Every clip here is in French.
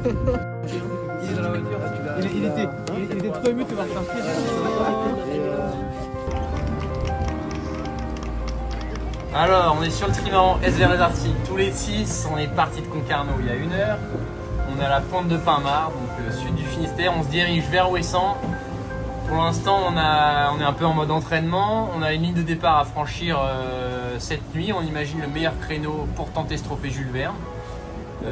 Il est dans la voiture. Il était trop ému de te voir sortir. Alors, on est sur le trimaran SVR Les Arctiques. Tous les 6, on est parti de Concarneau il y a 1 heure. On est à la pointe de Pinmar, donc sud du Finistère. On se dirige vers Ouessant. Pour l'instant, on est un peu en mode entraînement. On a une ligne de départ à franchir cette nuit. On imagine le meilleur créneau pour tenter ce trophée Jules Verne.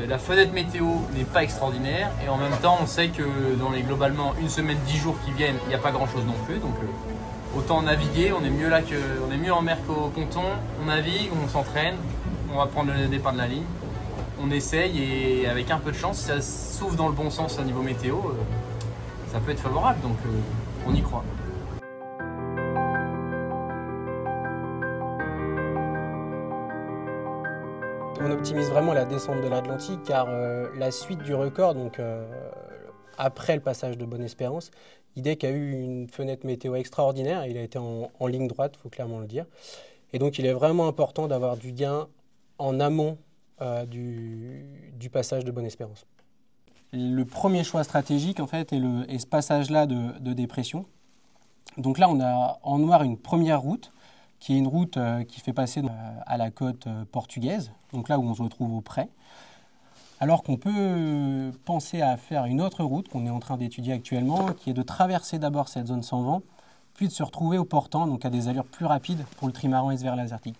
La fenêtre météo n'est pas extraordinaire. Et en même temps, on sait que dans les globalement 1 semaine, 10 jours qui viennent, il n'y a pas grand-chose non plus. Donc autant naviguer. On est mieux en mer qu'au ponton. On navigue, on s'entraîne. On va prendre le départ de la ligne. On essaye et avec un peu de chance, si ça s'ouvre dans le bon sens au niveau météo, ça peut être favorable. Donc on y croit. On optimise vraiment la descente de l'Atlantique car la suite du record, donc après le passage de Bonne-Espérance, IDEC a eu une fenêtre météo extraordinaire. Il a été en ligne droite, il faut clairement le dire. Et donc il est vraiment important d'avoir du gain en amont du passage de Bonne-Espérance. Le premier choix stratégique en fait est ce passage-là de dépression. Donc là on a en noir une première route qui est une route qui fait passer à la côte portugaise, donc là où on se retrouve au près. Alors qu'on peut penser à faire une autre route qu'on est en train d'étudier actuellement, qui est de traverser d'abord cette zone sans vent, puis de se retrouver au portant, donc à des allures plus rapides pour le trimaran SVR Les Arctiques.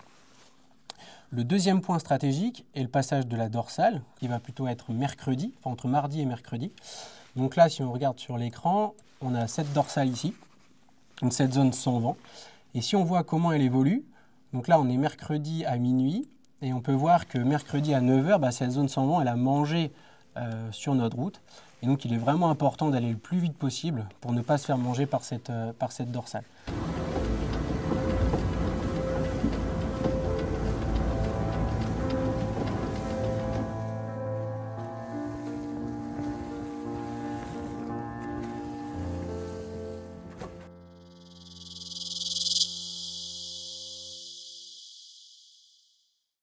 Le deuxième point stratégique est le passage de la dorsale, qui va plutôt être mercredi, enfin entre mardi et mercredi. Donc là, si on regarde sur l'écran, on a cette dorsale ici, donc cette zone sans vent. Et si on voit comment elle évolue, donc là on est mercredi à minuit, et on peut voir que mercredi à 9 h, cette zone sans vent, elle a mangé sur notre route. Et donc il est vraiment important d'aller le plus vite possible pour ne pas se faire manger par cette dorsale.